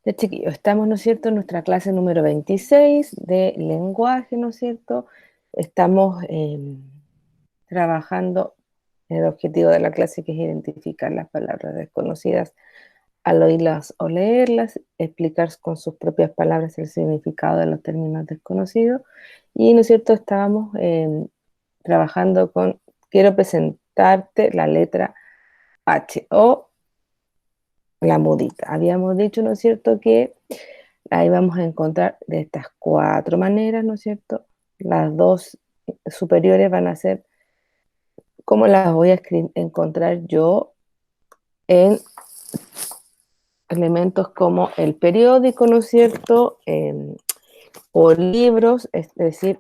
Ya, chiquillos, estamos, ¿no es cierto?, en nuestra clase número 26 de lenguaje, ¿no es cierto? Estamos trabajando en el objetivo de la clase, que es identificar las palabras desconocidas al oírlas o leerlas, explicar con sus propias palabras el significado de los términos desconocidos. Y, ¿no es cierto?, estábamos trabajando con, quiero presentarte la letra H o la mudita. Habíamos dicho, ¿no es cierto?, que ahí vamos a encontrar de estas cuatro maneras, ¿no es cierto? Las dos superiores van a ser como las voy a encontrar yo en elementos como el periódico, ¿no es cierto? O libros, es decir,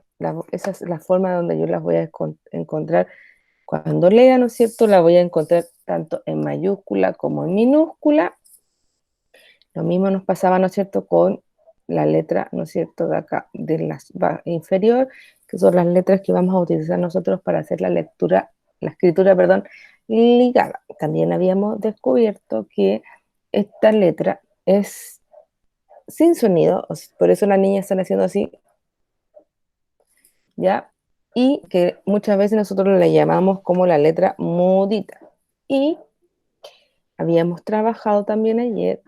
esa es la forma donde yo las voy a encontrar cuando lea, ¿no es cierto? La voy a encontrar tanto en mayúscula como en minúscula. Lo mismo nos pasaba, ¿no es cierto?, con la letra, ¿no es cierto?, de acá, de la inferior, que son las letras que vamos a utilizar nosotros para hacer la lectura, la escritura, perdón, ligada. También habíamos descubierto que esta letra es sin sonido, por eso las niñas están haciendo así, ¿ya? Y que muchas veces nosotros la llamamos como la letra mudita. Y habíamos trabajado también ayer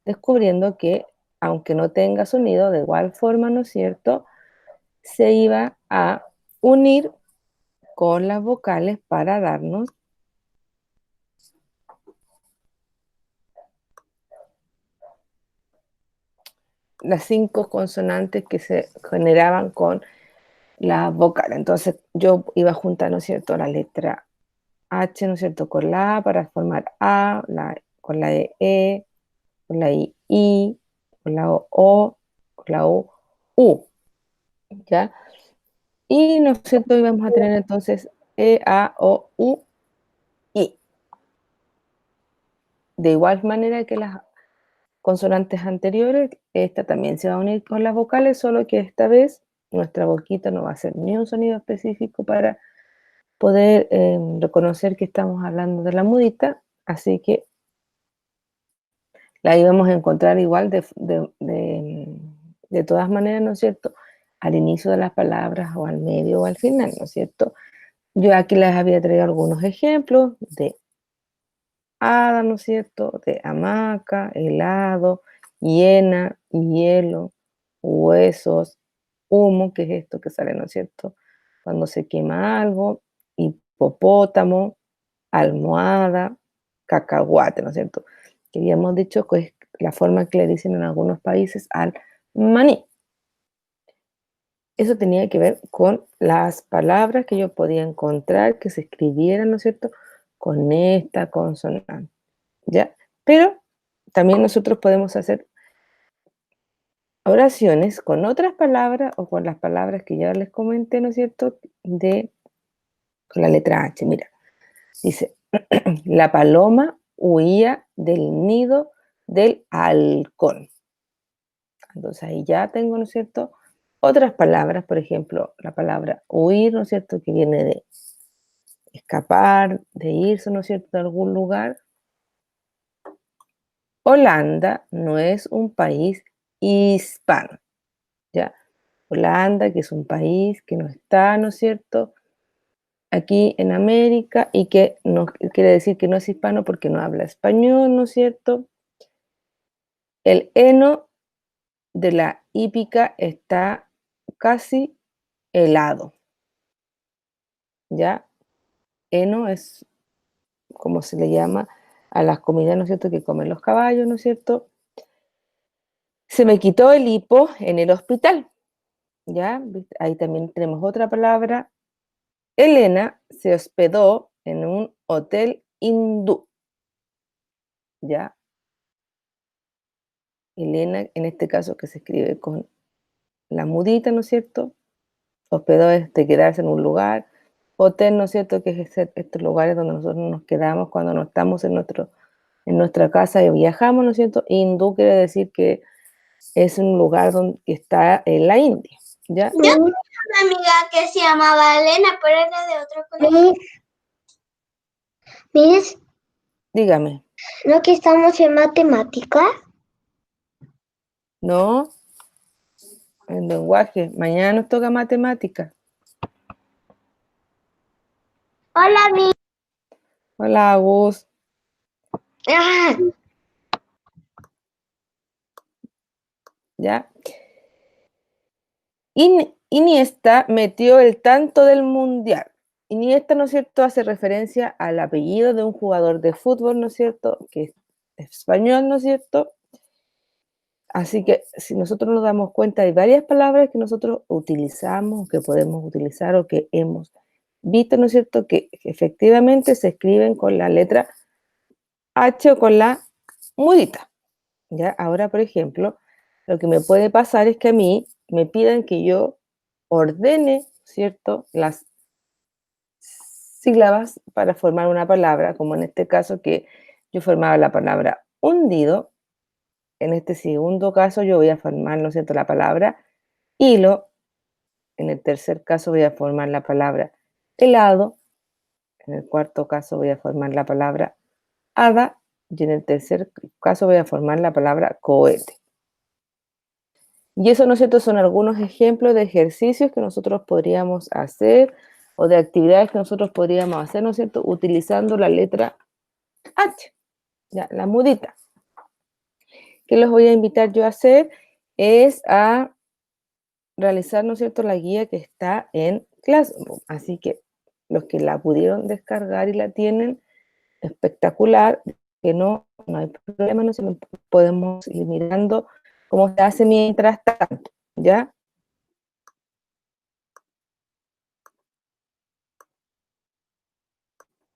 descubriendo que, aunque no tenga sonido, de igual forma, ¿no es cierto?, se iba a unir con las vocales para darnos las 5 consonantes que se generaban con las vocales. Entonces yo iba a juntar, ¿no es cierto?, la letra H, ¿no es cierto?, con la A para formar A, con la de E, con la I, con la O, con la U, ¿ya? Y, ¿no es cierto?, íbamos a tener entonces E, A, O, U, I. De igual manera que las consonantes anteriores, esta también se va a unir con las vocales, solo que esta vez nuestra boquita no va a hacer ni un sonido específico para poder reconocer que estamos hablando de la mudita, así que la íbamos a encontrar igual de todas maneras, ¿no es cierto?, al inicio de las palabras o al medio o al final, ¿no es cierto? Yo aquí les había traído algunos ejemplos de hada, ¿no es cierto?, de hamaca, helado, hiena, hielo, huesos, humo, que es esto que sale, ¿no es cierto?, cuando se quema algo, hipopótamo, almohada, cacahuate, ¿no es cierto?, que habíamos dicho que es la forma que le dicen en algunos países al maní. Eso tenía que ver con las palabras que yo podía encontrar que se escribieran, ¿no es cierto?, con esta consonante, ¿ya? Pero también nosotros podemos hacer oraciones con otras palabras o con las palabras que ya les comenté, ¿no es cierto?, con la letra H. Mira, dice, la paloma huía del nido del halcón. Entonces ahí ya tengo, ¿no es cierto?, otras palabras, por ejemplo, la palabra huir, ¿no es cierto?, que viene de escapar, de irse, ¿no es cierto?, de algún lugar. Holanda no es un país hispano, ¿ya? Holanda, que es un país que no está, ¿no es cierto?, aquí en América y que no quiere decir que no es hispano porque no habla español, ¿no es cierto? El heno de la hípica está casi helado, ¿ya? Heno es como se le llama a las comidas, ¿no es cierto?, que comen los caballos, ¿no es cierto? Se me quitó el hipo en el hospital, ¿ya? Ahí también tenemos otra palabra. Elena se hospedó en un hotel hindú, ¿ya? Elena, en este caso, que se escribe con la mudita, ¿no es cierto? Hospedó es de quedarse en un lugar. Hotel, ¿no es cierto?, que es estos lugares donde nosotros nos quedamos cuando no estamos en nuestra casa y viajamos, ¿no es cierto? Hindú quiere decir que es un lugar donde está en la India, ¿ya? Yo tengo una amiga que se llamaba Elena, pero era de otro colegio. Miss, Dígame. ¿no que estamos en matemática? No, el lenguaje. Mañana nos toca matemática. Hola, mi. Hola, Agus. Ah, ¿Ya? Iniesta metió el tanto del Mundial. Iniesta, ¿no es cierto?, hace referencia al apellido de un jugador de fútbol, ¿no es cierto?, que es español, ¿no es cierto? Así que si nosotros nos damos cuenta, hay varias palabras que nosotros utilizamos, que podemos utilizar o que hemos visto, ¿no es cierto?, que efectivamente se escriben con la letra H o con la mudita. ¿Ya? Ahora, por ejemplo, lo que me puede pasar es que a mí me pidan que yo ordene, ¿cierto?, las sílabas para formar una palabra, como en este caso que yo formaba la palabra hundido. En este segundo caso yo voy a formar, ¿no es cierto?, la palabra hilo. En el tercer caso voy a formar la palabra helado. En el cuarto caso voy a formar la palabra hada. Y en el tercer caso voy a formar la palabra cohete. Y eso, ¿no es cierto?, son algunos ejemplos de ejercicios que nosotros podríamos hacer o de actividades que nosotros podríamos hacer, ¿no es cierto?, utilizando la letra H, ya, la mudita. ¿Qué los voy a invitar yo a hacer? Es a realizar, ¿no es cierto?, la guía que está en Classroom. Así que los que la pudieron descargar y la tienen, espectacular, que no hay problema, no se podemos ir mirando cómo se hace mientras tanto, ¿ya?